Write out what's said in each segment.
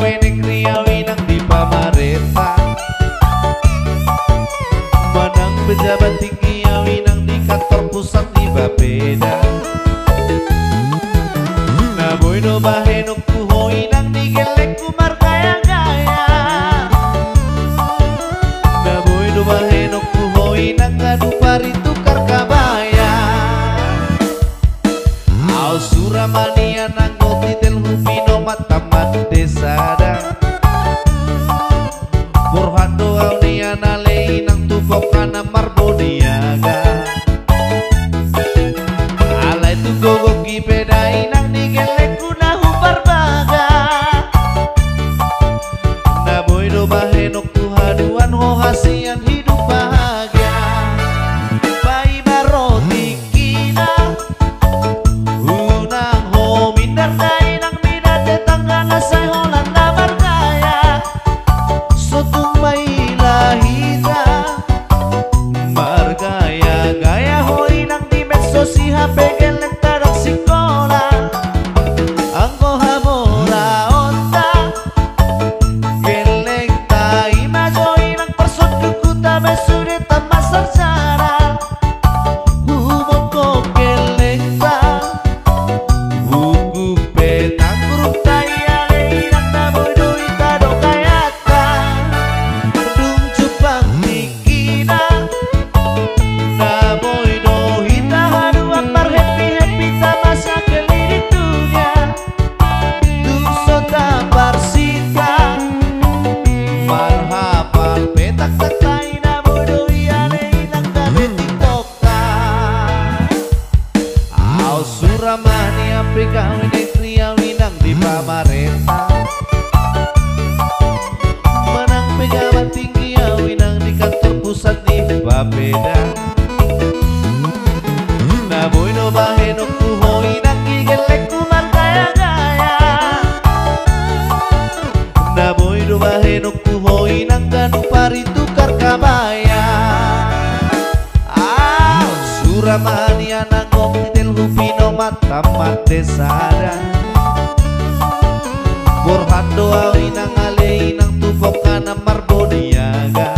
PKW negeri awinang di pamarentah, menang pejabat tinggi awinang di kantor pusat di Bapeda. Naboy no bahenok kuho inang di gelek kumar gaya-gaya. Naboy no bahenok kuho inang ngadu pari tukar kabaya. Au Suramania nanggo titel hupino matamat desada. Burhando au niana leinang tupokana marboniaga. Alay tu gogoki peda inang di gelek kuna hupar baga. Naboy do bahenok tuhaduan ho hasian hidup bahagia. Pai baroti kina unang ho minder na inang minate tanggana say holan lamar kaya. Sotung may lahita margaya gaya ho inang di medso si HP gelek tadak sikola. Angko hamora onta gelek ta imajo inang person dukuta mesude tama sarjana. Humong ko gelek ta buku petang kurung tayale inang naboy duita do kayata. Dung cupang tikina naboy do hita haruang mar happy tama sa keliling dunia. Dung sota barsika marhapal petak taktay naboy do iale inang gabe tiktoka. Au Suramania PKW negeri awinang di pamarentah, menang pejabat tinggi awinang di kantor pusat di Bapeda. Naboy no bahenok kuho inang gigelek kumar gaya-gaya. Naboy no bahenok kuho inang ganu pari tukar kabaya. Suramania nangong titel hupino matamat desada. Burhando awinang ale inang tupokana marboniaga.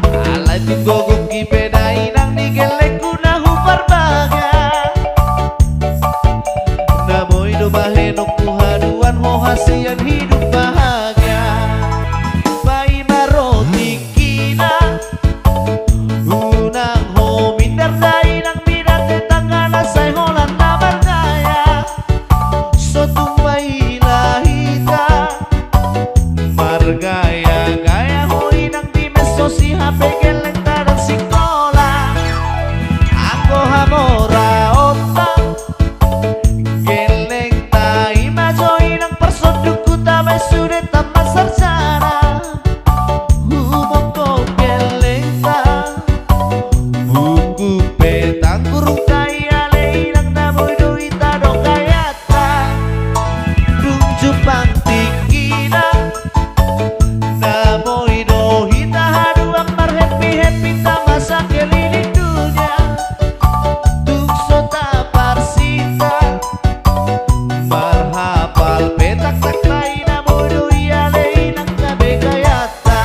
Alay tunggogok kipeda inang digelek kuna hupar baga. Naboy do bahenok tuhaduan ho hasian hidup bahagia. Pai maroti kina unang ho minder na inang minate tanggana say holan lamar kaya. Sotung may lahita margaya gaya ho inang di meso si HP gelek tadak sikola. Angko hamora otta gelek ta imajo inang person dukuta may sude tama sarjana. Humong ko gelek ta buku petang kurung tayale inang naboy duita do kayata. Dung cupang tikina naboy do hita haduang mar happy tama sa keliling dunia. Dung sota parsita marhapal petak taklay naboy do iale inang gabe kayata.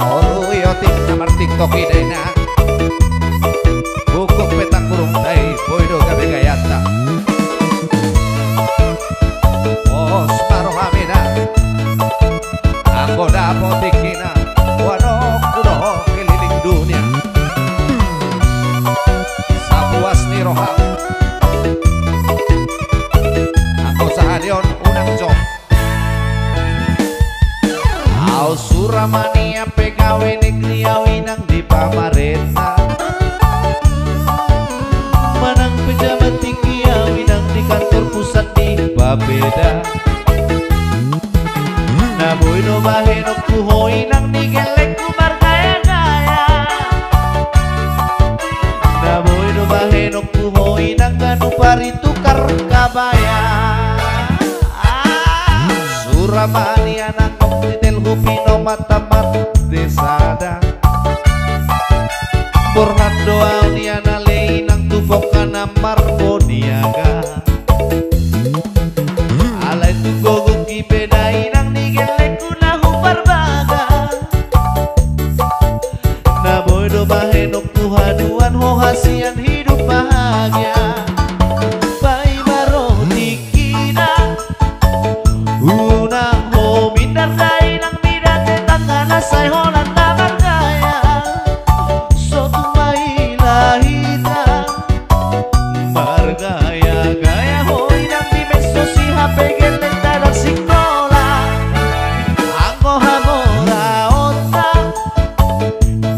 Oh yotik namar TikTok idena bukuk petak kurung tay boydo gabe gayata. Oh separuh amina anggo dapo tikina wano kudo keliling dunia. Sapuas ni roham anggo sahadion unang jom. Au Suramania PKW negeri awinang di pamarentah, menang pejabat tinggi awinang di kantor pusat di Bapeda. Naboy no bahenok kuho inang di gelek kumar gaya-gaya. Naboy no bahenok kuho inang ganu pari tukar kabaya. Uramani anak del hupino matamat desada Borhando auniana leinang tufokana marmoniaga Alay tu gogo kibedai nang nigeleku na huparbaga Na boydo bahenok tuhanuan hohasian hidup bahagia Pai baro dikina Unang homindar dai nang midate tangana say holan na margaya Sotu mai lahita margaya gaya hoy nang di beso si hape geleng tadak sikola Anggo hamora otak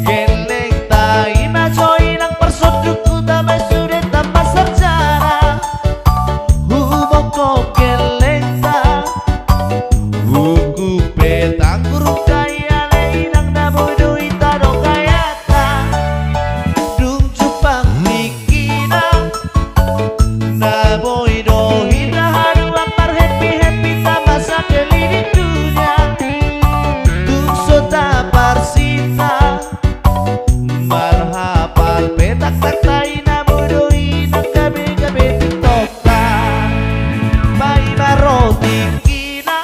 geleng tai majoy nang persodukku damai sudah tambah sejarah Humoko geleng ta buku petang burung kaya leinang naboy duita dong kayata dung cupang mikina naboy dohina haru amar happy tamasa kelini dunia dung sota parsita marhapal petak tak tai naboy dohina gabe tiktoka bai maroti kina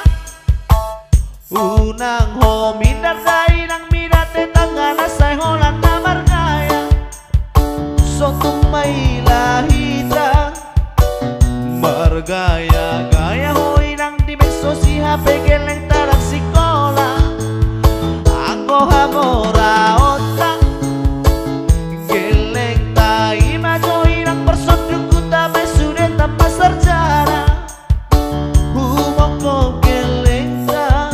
unang homindar dai nang midate tangana say holan na margaya sotung may lahita margaya gaya hoy nang di beso si hape geleng tarak sikola anggo hamora otak geleng tai majoy nang persodukku damai sudah tambah sejarah humoko geleng ta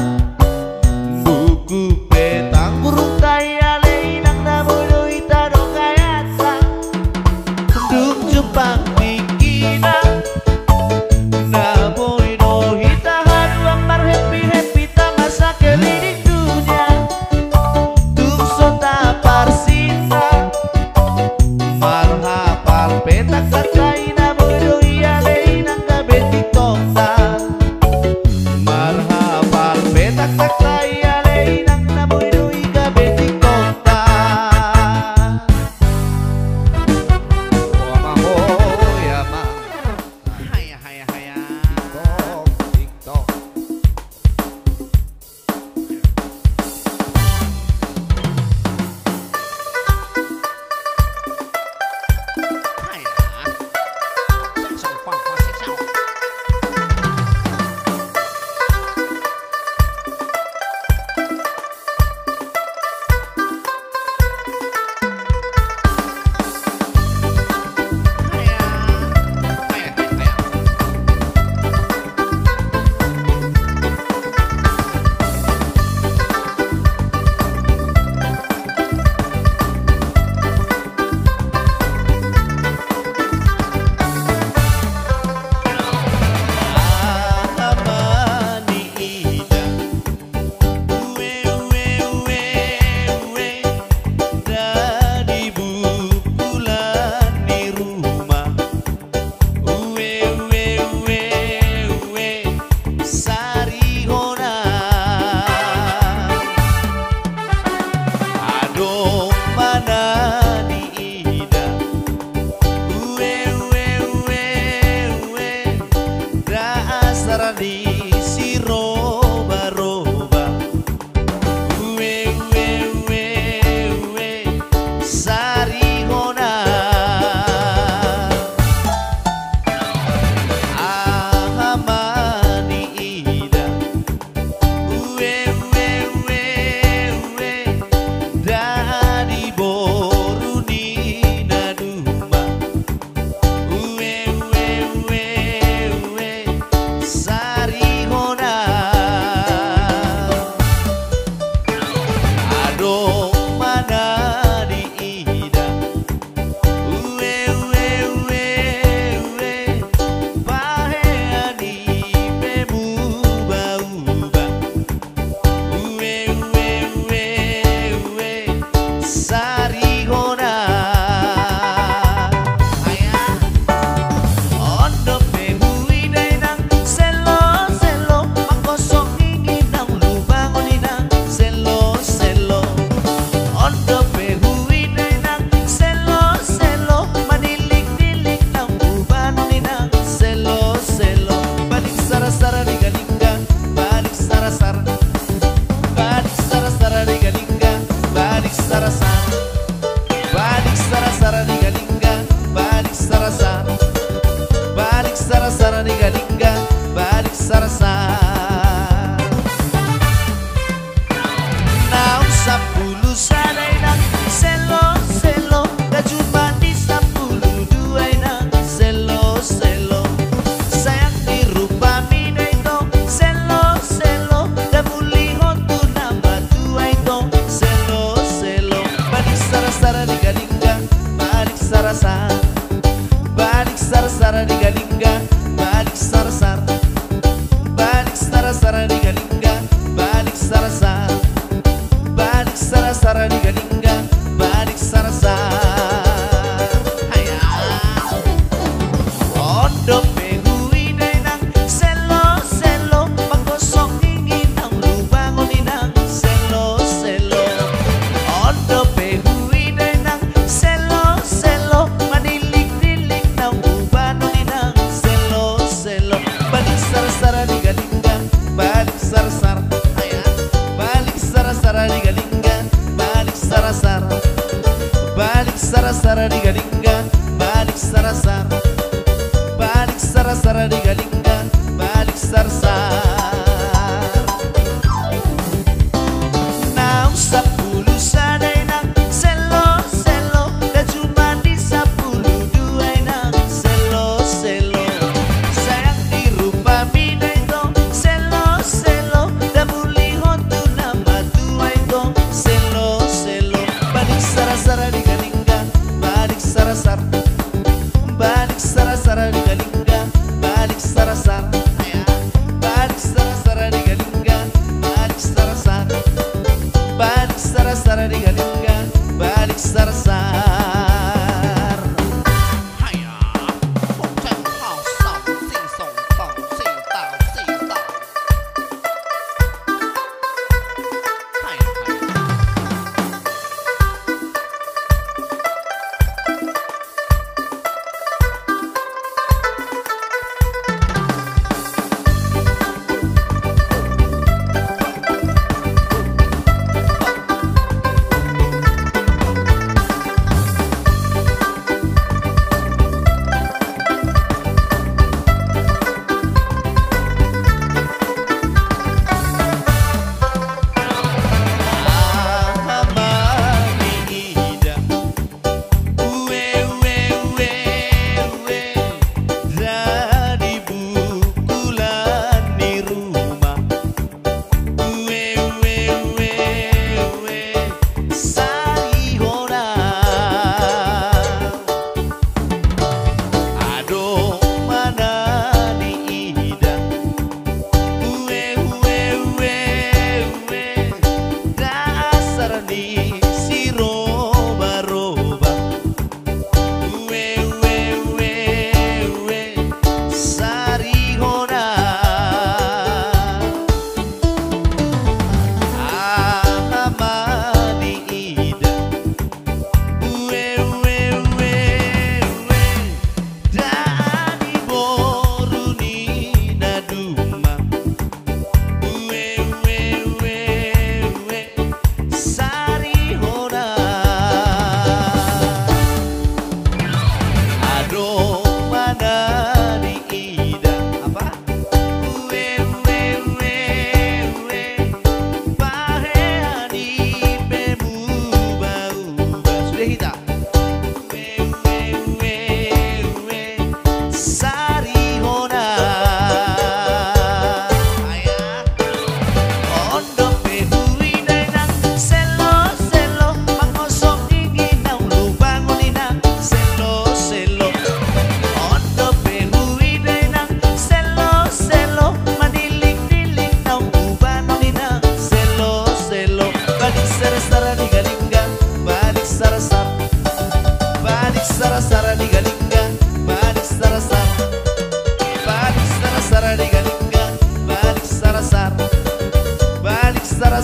buku petang burung kaya leinang naboy doita dong kayata dung jupang mikina naboy dohita haru amar happy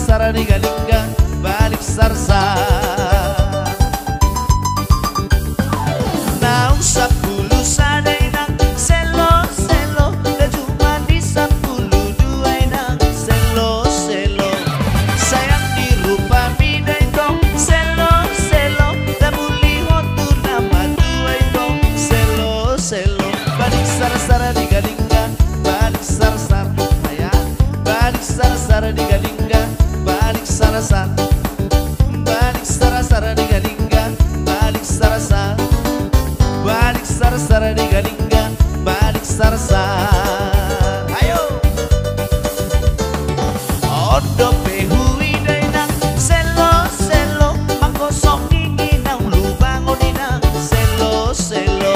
sara di galingga balik sarsar. Naung 10 sadai nang selo selo, da cuma di 10 dua nang selo selo. Sayang di rupa midai dong selo selo, da muli hotur nama dua dong selo selo. Balik sara di galingga balik sarsar, ayah balik sara di galingga balik sarsar. Balik sara di galingga balik sarsar. Balik sara di galingga balik sarsar. Ayo odo pehui dai nang selo selo, manggosong gigi nang lubang odina selo selo.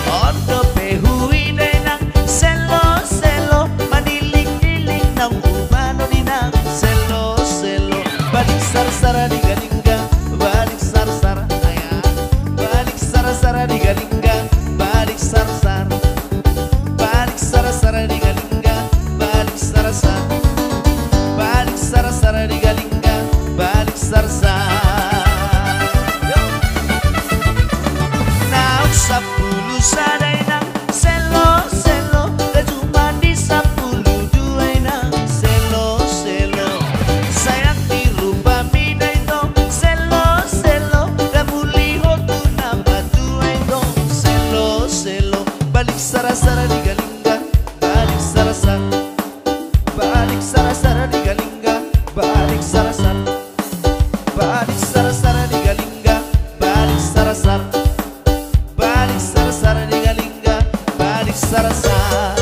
Odo pehui dai nang selo selo, maniling-iling nang uban odina selo selo. Balik sara di galingga balik sarsar, ayah balik sara di galingga balik sarsar. Balik sara di galingga balik sarsar. Balik sara di galingga balik sarsar. Now 10 sadai nang selo selo, da cuma di 10 dua nang selo selo. Sayang di rupa midai dong selo selo, da muli hotu nama dua dong selo selo. Balik sara di galingga balik sarsar. Balik sara di galingga balik sarsar. Balik sara di galingga balik sarsar. Balik sara di galingga balik sarsar.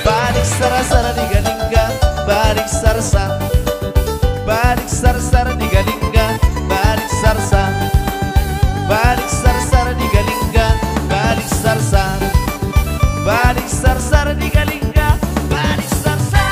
Balik sara di galingga balik sarsar. Balik sara di galingga balik sarsar. Balik sara di galingga balik sarsar. Balik sara di galingga balik sarsar.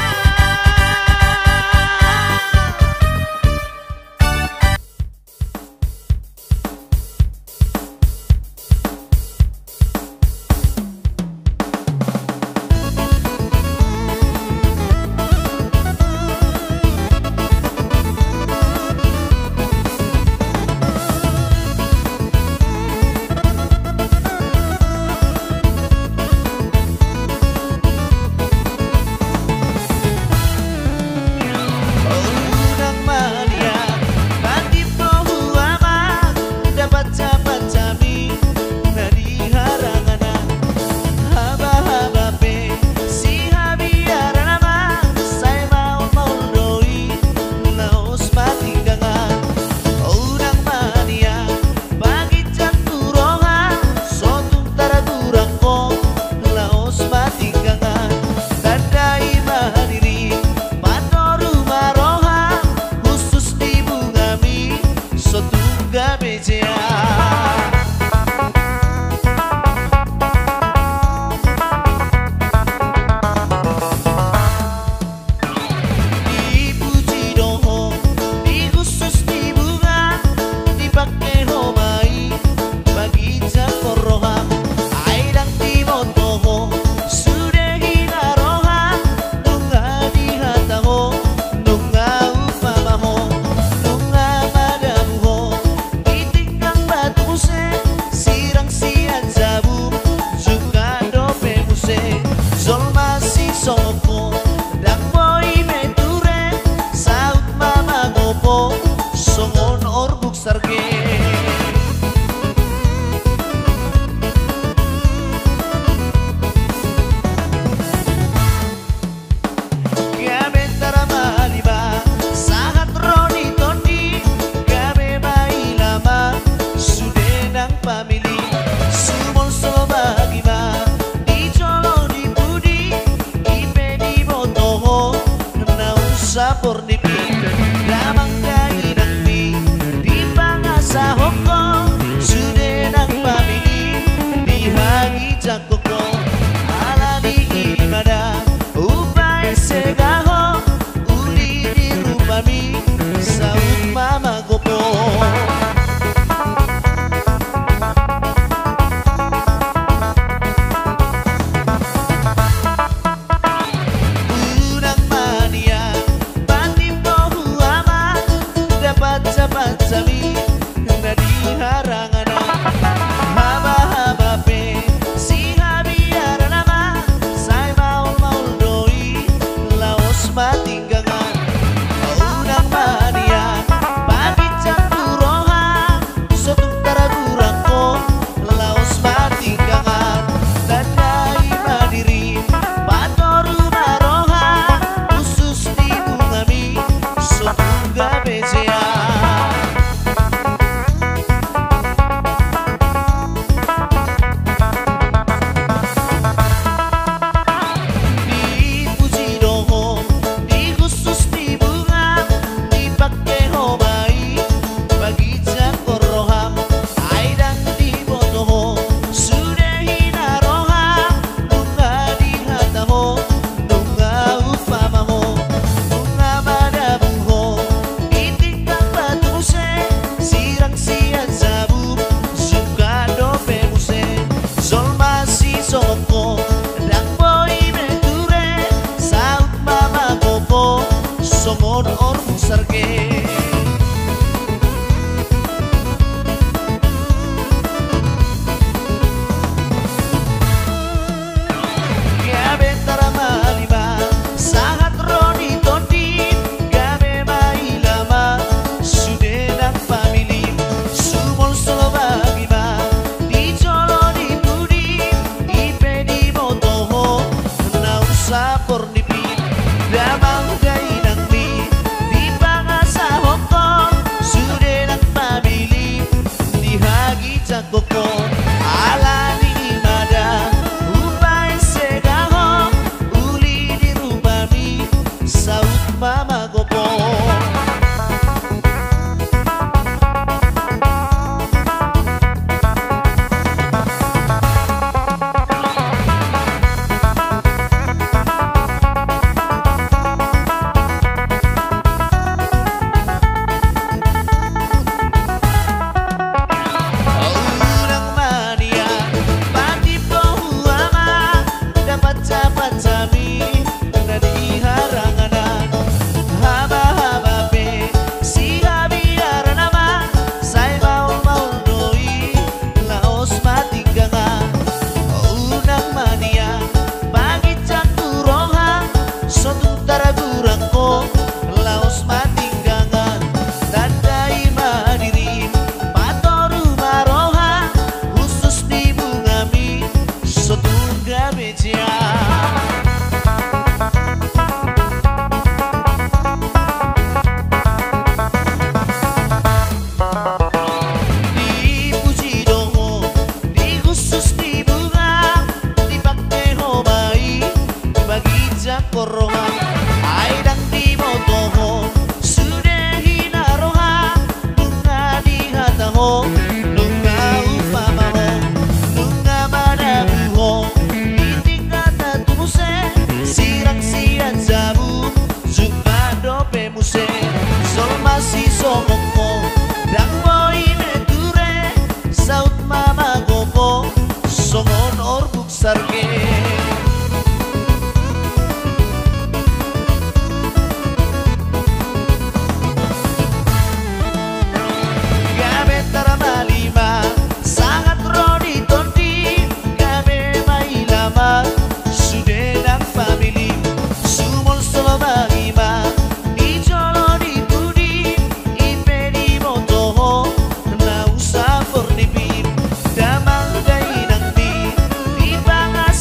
songon ormu sarge. Gabe taramalima sangat roni tondi, gabe mailama sudenak family, sumol solo bagima di jolo di budi, ipe di motoho na usah pornipi, damang gainang mi di bangasa Hongkong, sudenak family di hagi cakokon alani mada upai segaho uli di rubami saut mama gopo. Songon orbuk sarge. Gabe taramalima sangat roni tondi, gabe mailama sudenak family, sumol solo bagima di jolo di budi, ipe di motoho na usah pornipi, damang gainang mi di bangas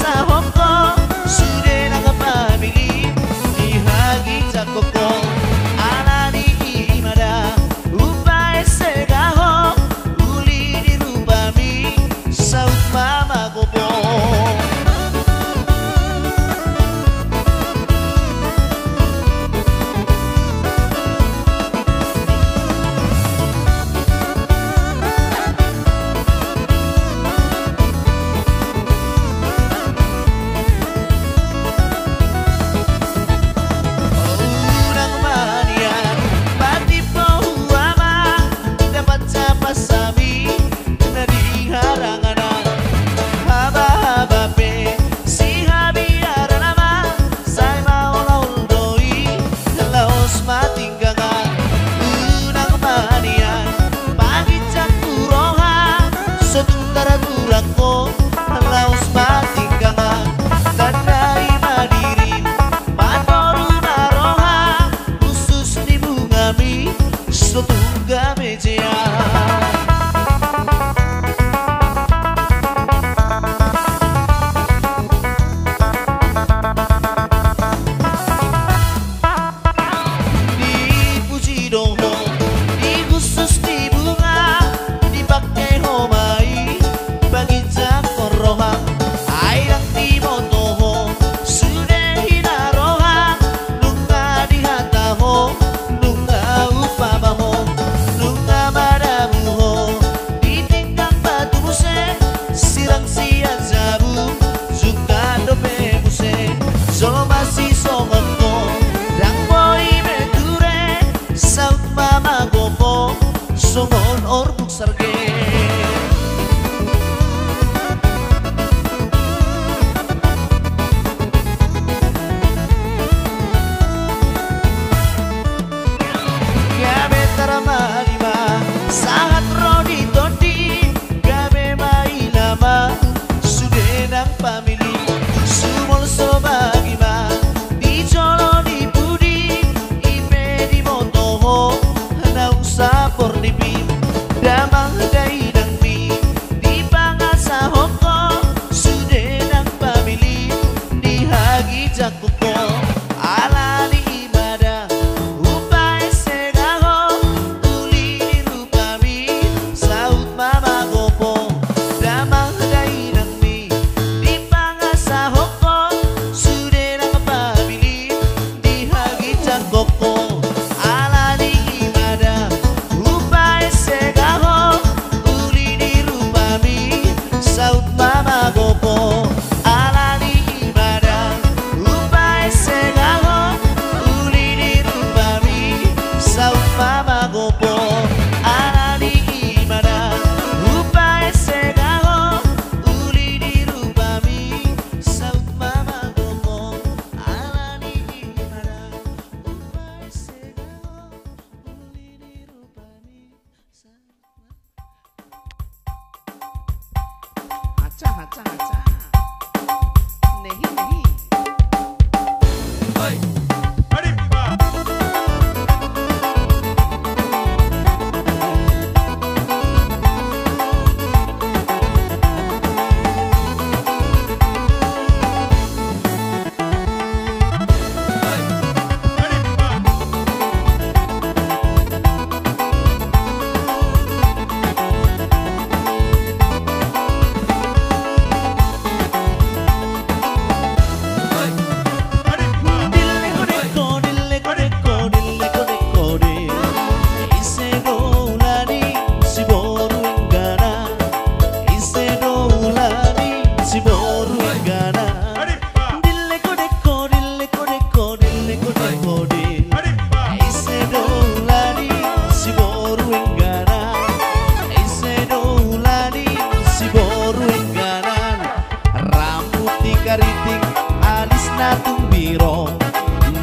Kariting alis na tumbiro,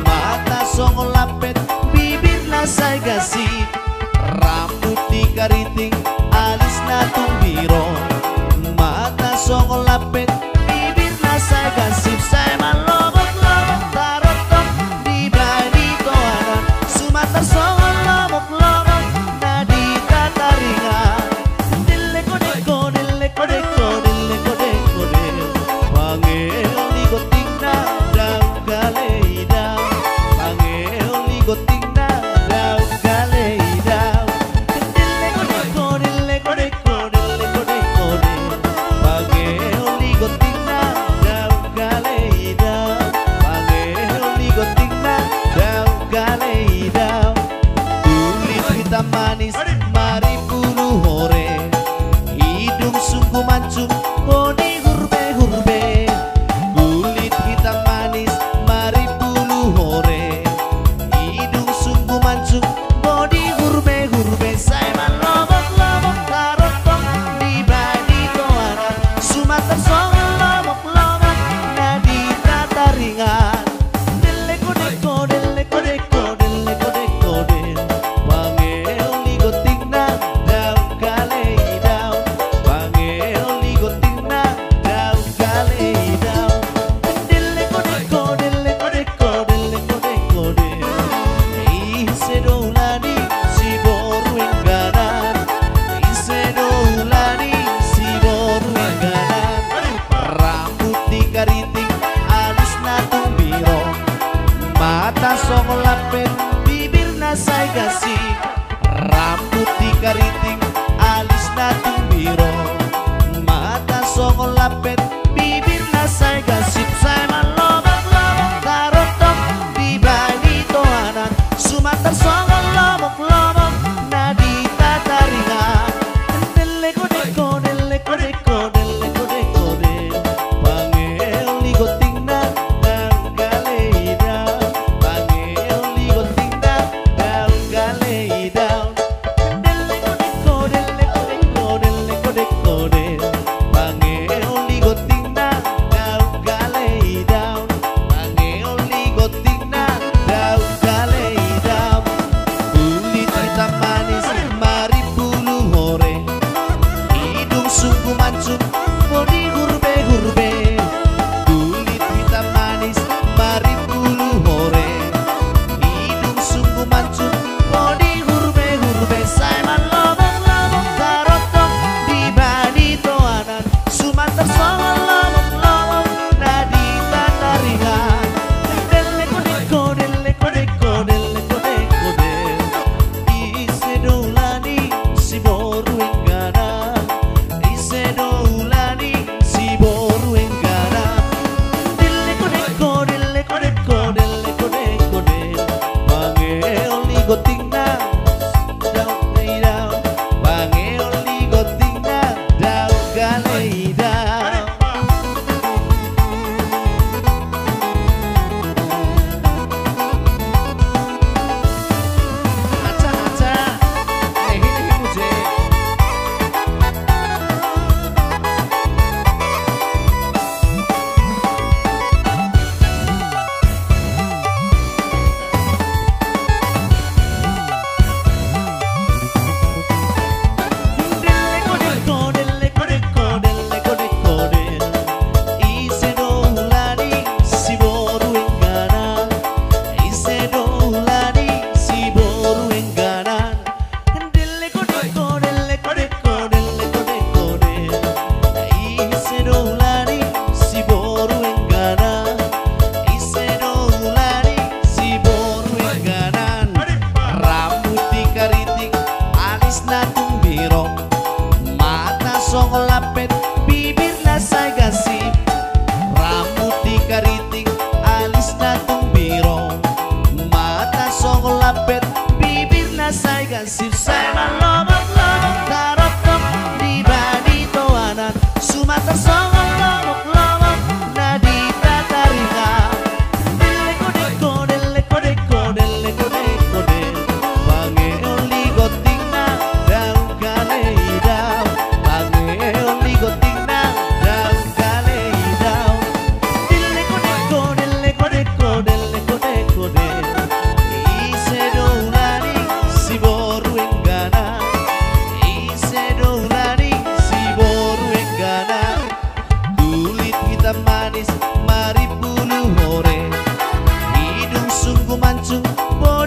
mata song lapet, bibir na say gasip. Rambut di kariting alis na tumbiro, mata song lapet, bibir na say gasip. Say malobok-lobok tarotok di bali toanan, Sumatera song lobok-lobok na di tataringan. Dileko-deko, dileko-deko, dileko-deko, Pangeo ligoting na daw galeida, Pangeo ligoting na daw galeida. Dileko-deko, dileko-deko, dileko-deko, Pangeo ligoting na daw galeida, Pangeo ligoting na daw galeida. Kulit hitam manis, mari bulu hore, hidung sungguh mancung, bodi hurbe-hurbe. Song lapet, bibir na say gasip. Rambut di kariting, alis na tumbiro, mata song lapet, bibir na say gasip. Say malobok-lobok tarotok di bali toanan, Sumatera song lobok-lobok na di tataringan. Dileko-deko, dileko-deko, dileko-deko, Pangeo ligoting na daw galeida, Pangeo ligoting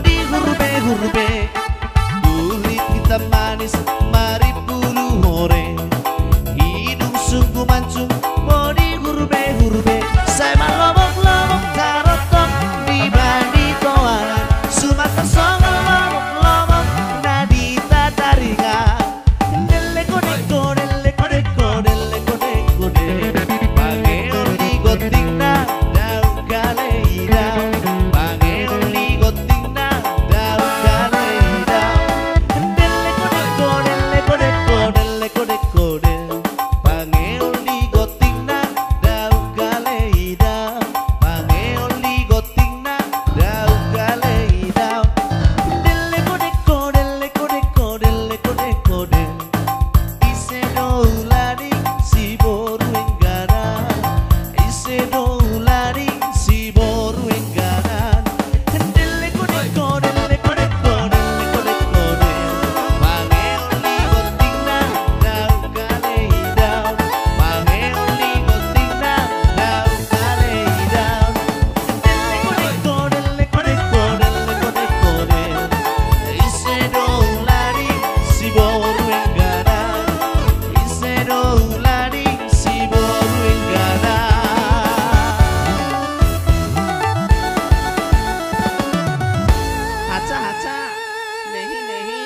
di hurbe-hurbe. Kulit hitam manis mari bulu hore. Hidung sungguh mancung mau di hurbe-hurbe. Saya mah lobok-lobok tarotok di bandi toalan. Sumatera songo lobok-lobok nadi tataringan. Dele kode kode dele kode kode dele kode kode. Pange oli goting na dau kale idau. Pange oli goting na dau kale idau. Dele kode kode dele kode kode dele kode kode. Pange oli goting na dau kale idau. Pange oli goting na dau kale idau. Dele kode kode dele kode kode dele kode kode. Ise no ulari si boru enggaran. Ise no ulari si boru enggaran. Dele kode kode dele kode kode dele kode kode. Pange oli goting na dau kale idau. Pange oli goting na dau kale idau. Dele kode kode dele kode kode dele kode kode. Ise no ulari si boru enggaran. Ise no ulari si boru enggaran. Haca nehi nehi.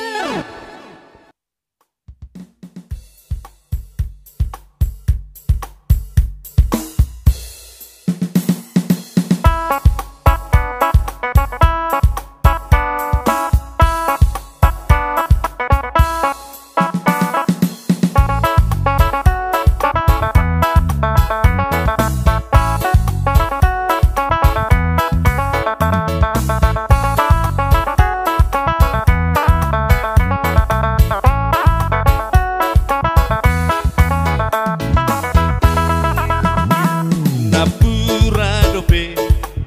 Napura dope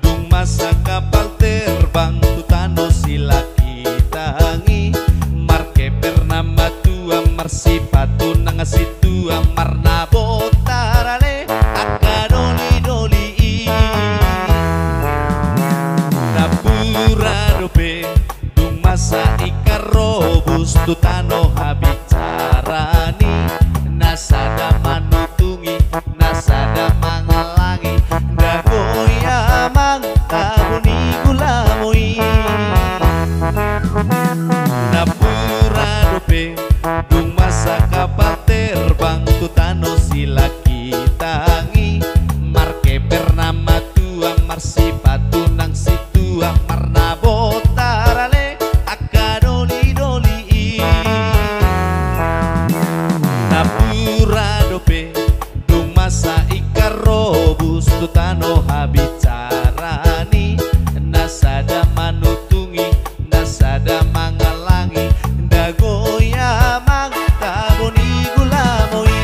dung masa kapal terbang tutano sila kitangi marke bernama tua marsipatu nang situ amarna botarale akadoli doli. Napura dope dung masa ikarobus tutano habicarani nasada manutungi nasada mangalangi dagoya mangtabuni gulamoi. Napura dope dung masa kapal terbang tutano sila kitangi marke bernama tua marsipatu nang situ amarna botarale akadoli doli. Napura dope dung masa ikarobus tutano habicarani nasada manutungi nasada mangalangi dagoya mangtaboni gulamoi.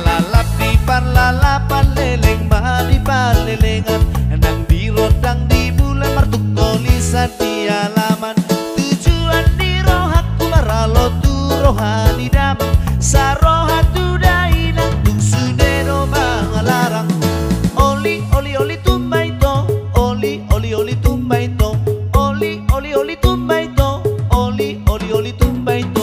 Lalap di parlalapan leleng di parlelengan nang di rodang di bulan martuk tulisan di halaman. Tujuan di rohaku maralo tu rohani damang saroha tu dailang tung sudeno mangalarang. Oli oli oli tumbai to oli oli oli tumbai to oli oli oli tumbai to oli oli oli tumbai to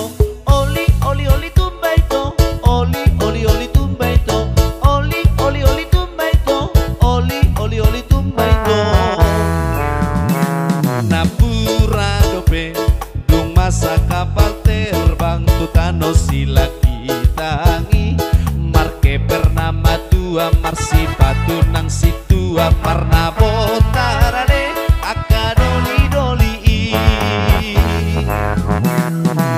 oli oli oli tumbai to oli oli oli tumbai to oli oli oli tumbai to oli oli oli tumbai to. Napura dope dung masa kapal terbang tutano sila kitangi marke bernama tua marsipatu nang situ amarna botarane akadoli doli.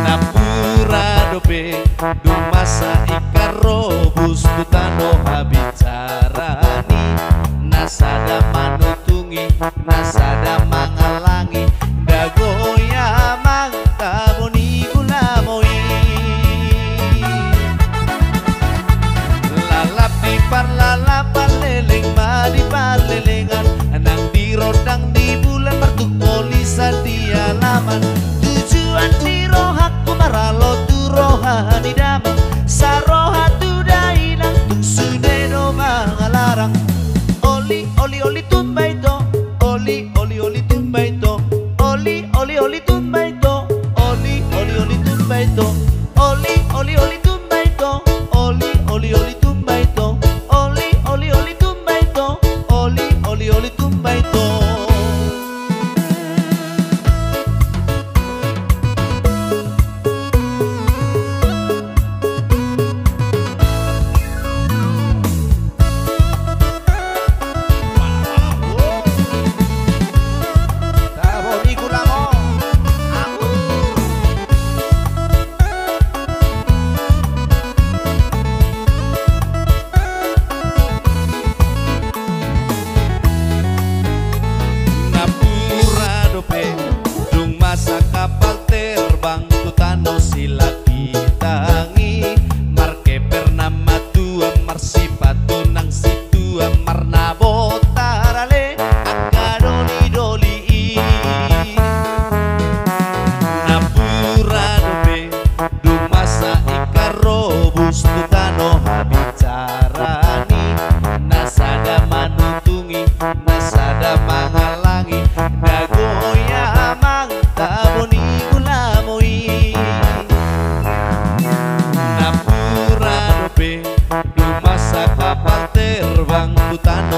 Napura dope dung masa ikarobus tutano habicarani nasada manutungi nasada mangalangi dagoya mangtaboni gulamoi. Lalap di parlalapan leleng di parlelengan nang di rodang di bulan martuk tulisan di halaman. Tujuan di rohaku maralo tu rohani damang saroha tu dainang tung sudeno mangalarang. Oli oli oli tumbai to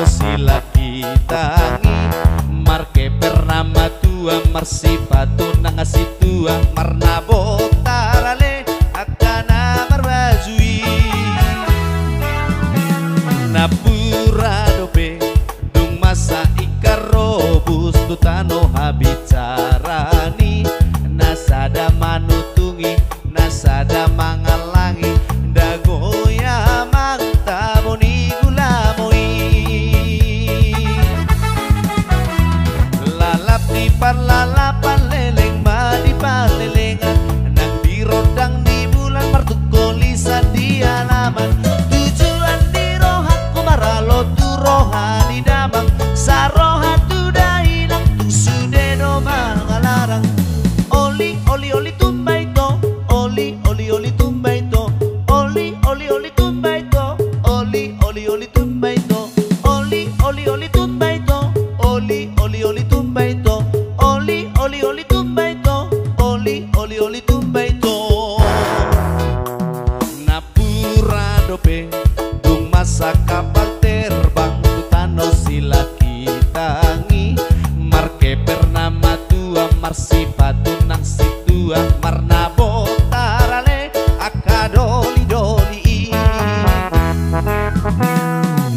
sila kitangi marke bernama tua marsipatu nang asitua marna botarale akana marbazui napura dope dung masa ikarobus tutano habicarani nasada manutungi nasada mangalangi dagoya mangtaboni gulamoi lalap di parlalapan leleng madi palelengan nang dirodang di bulan martukolisan di halaman tujuan di rohat kumaralo tu rohani damang sarohat tu dahilang tu sudeno mangalarang oli oli oli tumbai to oli oli oli tumbai to oli oli oli tumbai to oli oli oli tumbai to oli oli oli tumbai to oli oli oli tumbai to oli oli oli tumbai to oli oli oli tumbai to napura dope dung masa kapal terbang tutano sila kitangi marke bernama tua marsipatu nang situa marna botarale akadoli doli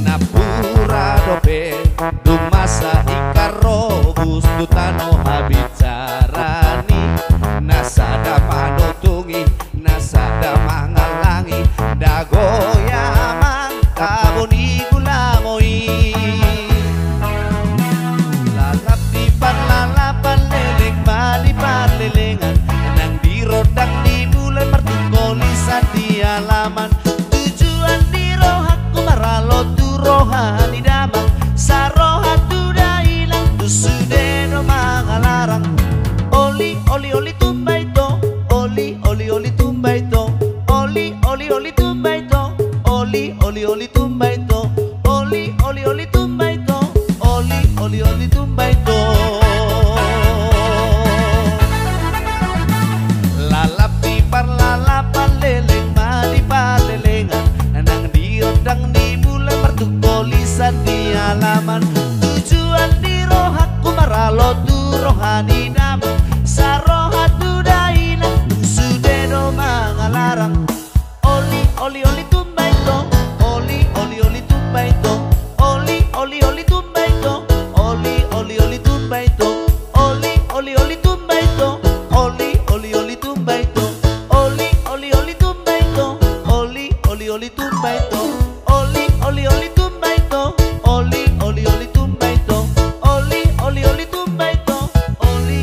napura dope dung masa ikarobus tutano habicarani nasada manutungi nasada mangalangi dagoya mangkaboni gulamoi lalap di parlalapan leleng mali parlelengan nang dirodang di bulan martukolisan di halaman tujuan di rohat kumaralo tu rohani damang sarohat tu dahilang tu sudeno mangalarang oli oli oli tumbai to oli oli oli tumbai to oli oli oli tumbai to oli oli oli tumbai to oli oli oli tumbai to oli oli oli tumbai to lalap di parlalapan leleng mali palelengan nang diodang di bulan martukolisan di halaman tujuan di rohat kumaralo tu rohani damang sarohat tu dahilang tu sudeno mangalarang oli oli oli tumbai to oli oli oli tumbai to oli oli oli tumbai to oli oli oli tumbai to oli oli oli tumbai to oli oli oli tumbai to oli oli oli tumbai to oli oli oli tumbai to oli oli oli tumbai to oli oli oli tumbai to oli oli oli tumbai to oli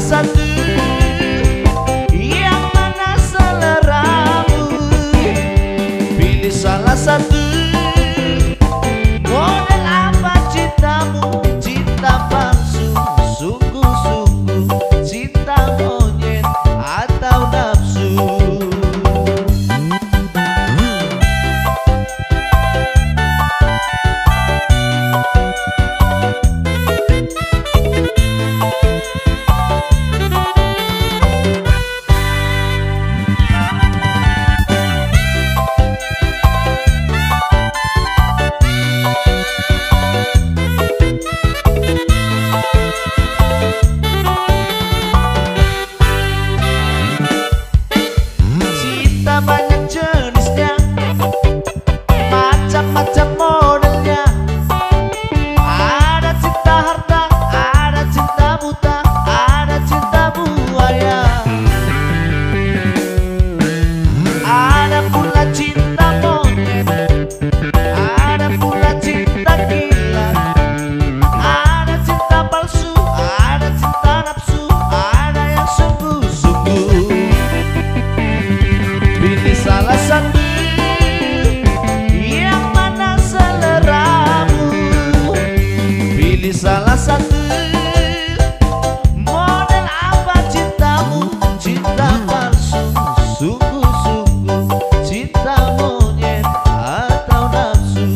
satu, yang mana seleramu. Pilih salah satu. Model apa cintamu? Cinta palsu, sungguh-sungguh, cinta monyet atau nafsu. Banyak jenisnya, macam-macam modelnya. Ada cinta harta, ada cinta buta, ada cinta buaya. Ada pula cinta monyet, ada pula cinta gila. Ada cinta palsu, ada cinta nafsu, ada yang sungguh-sungguh. Pilih salah satu, yang mana seleramu. Pilih salah satu. Model apa cintamu? Cinta palsu, sungguh-sungguh, cinta monyet atau nafsu.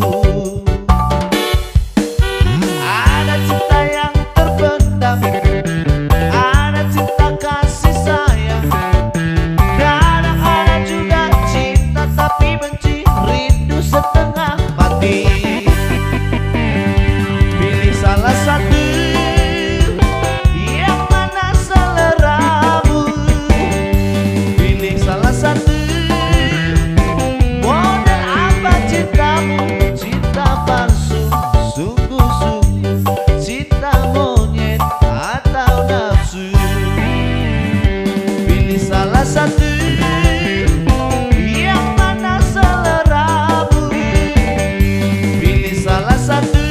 Ada cinta yang terpendam, ada cinta kasih sayang. Kadang-kadang juga cinta tapi benci, rindu setengah mati. Pilih salah satu, yang mana seleramu. Pilih salah satu. Model apa cintamu? Cinta palsu, sungguh-sungguh, cinta monyet atau nafsu. Pilih salah satu, yang mana seleramu. Pilih salah satu.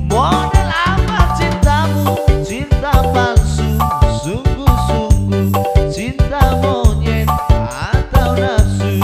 Model apa cintamu? Cinta palsu, sungguh-sungguh, cinta monyet atau nafsu.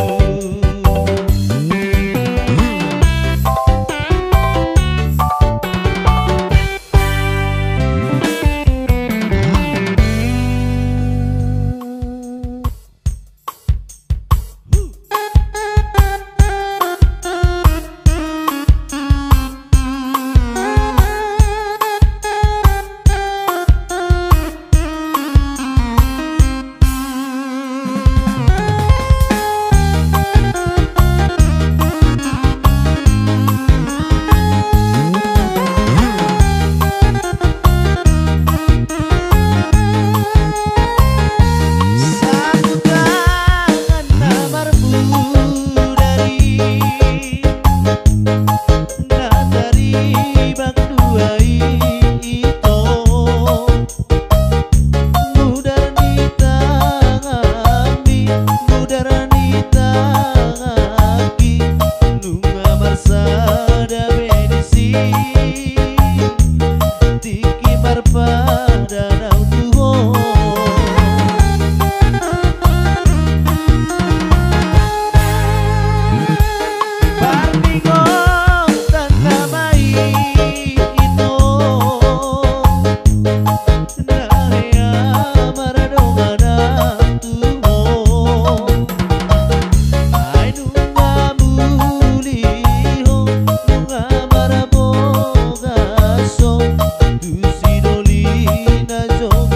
Yo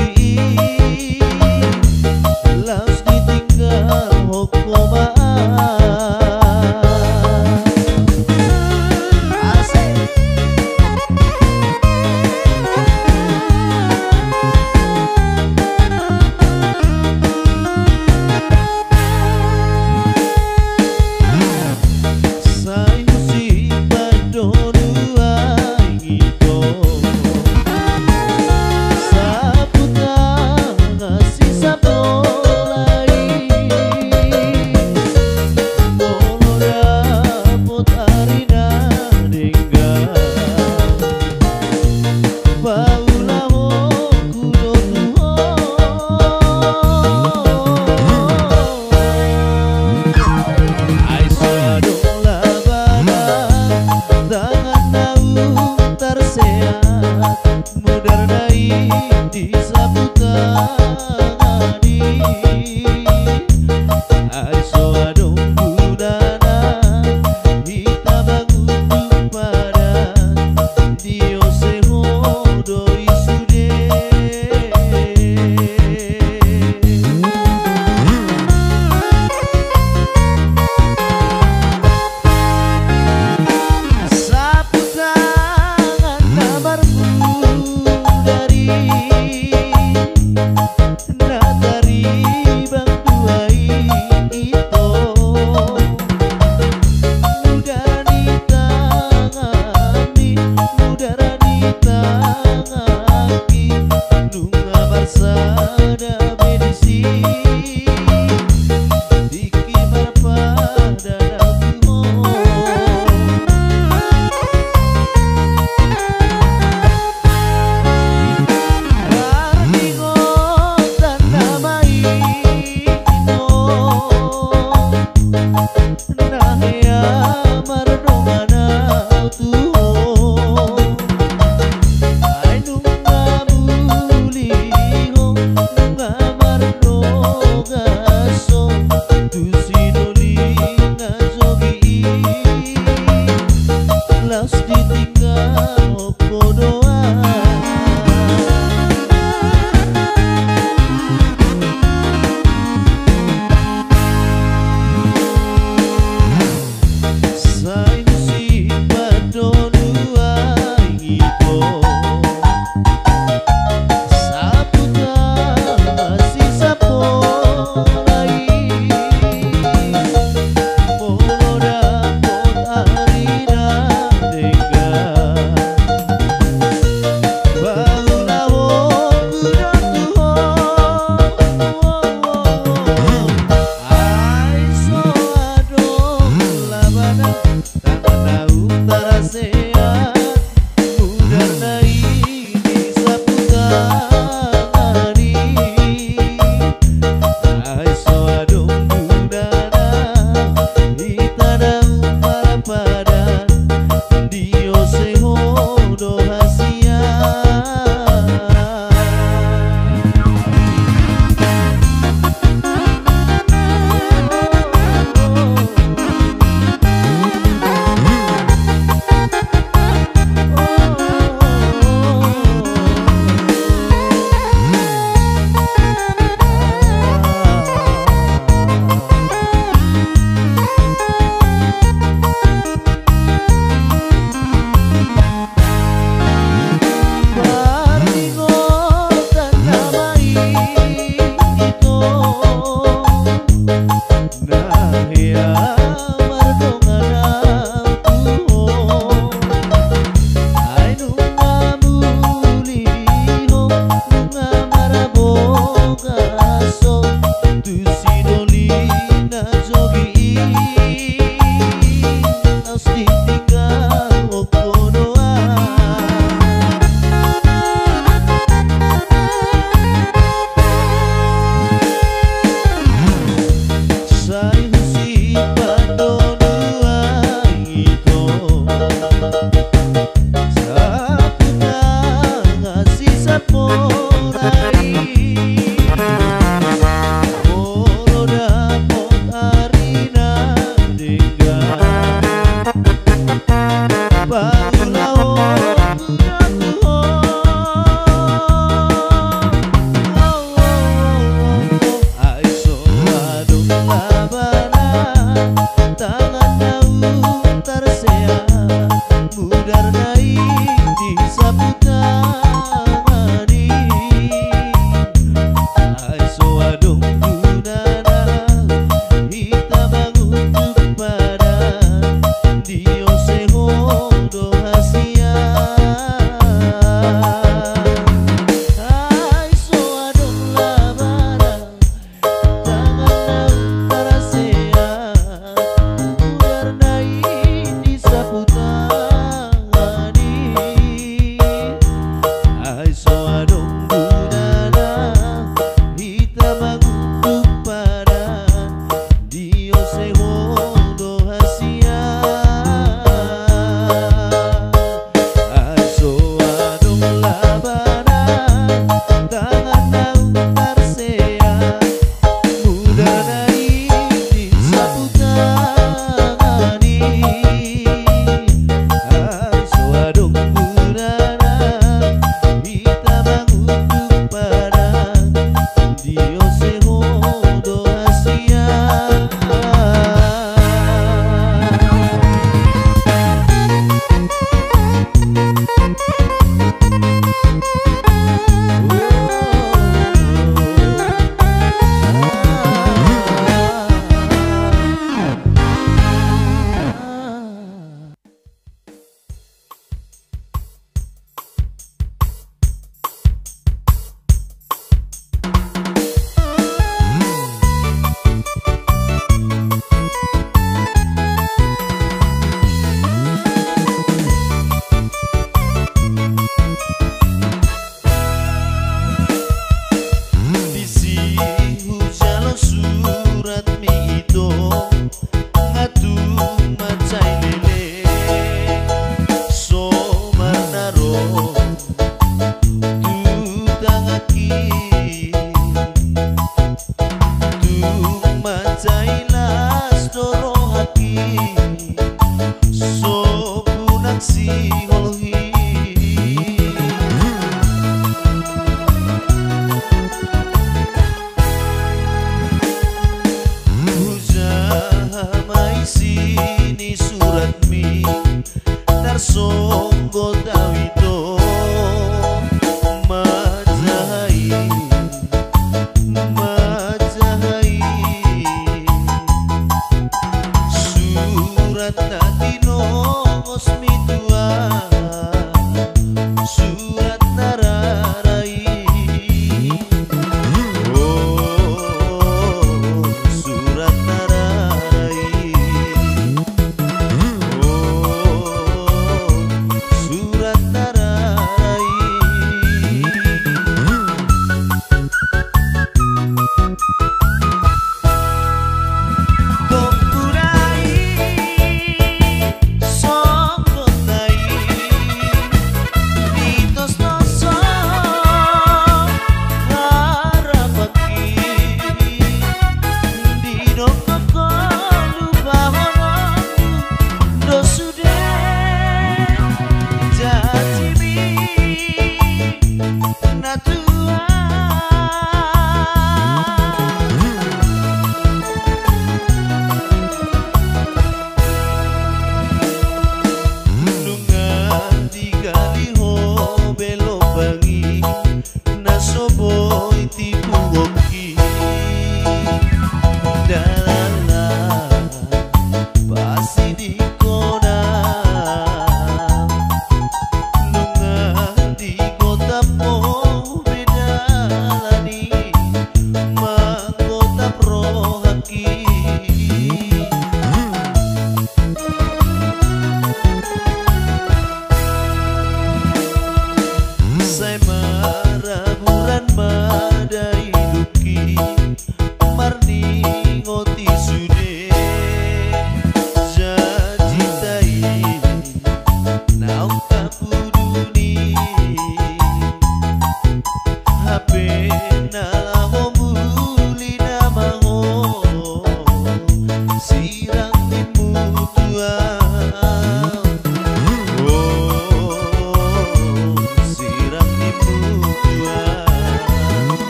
Di kota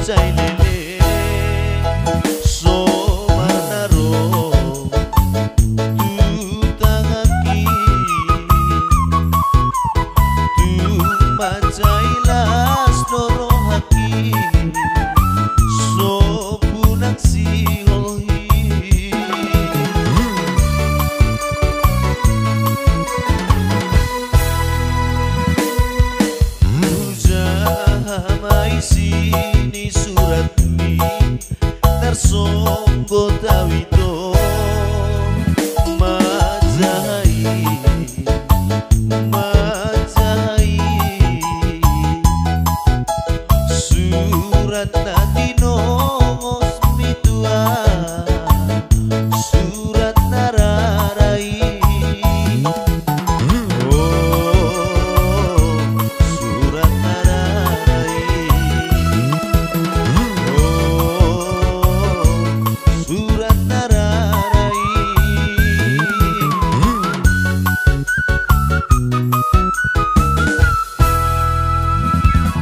cai lele so manaro tu tangaki tu macai las doro haki so punak si holhi mai sini surat mi tersonggo tawito majai surat natino mitua surat nararai surat nararai surat nararai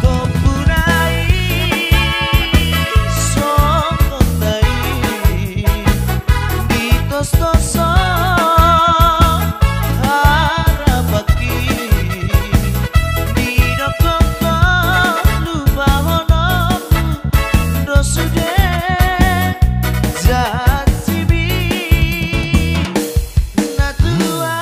topunai sokontai ditos-toso harapaki didokoko lubahonomu dosude jatibi natua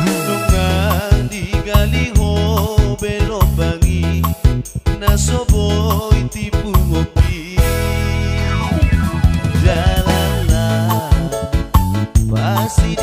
nungang digaliho belobangi nasoboy tipu ngopi jalala pasti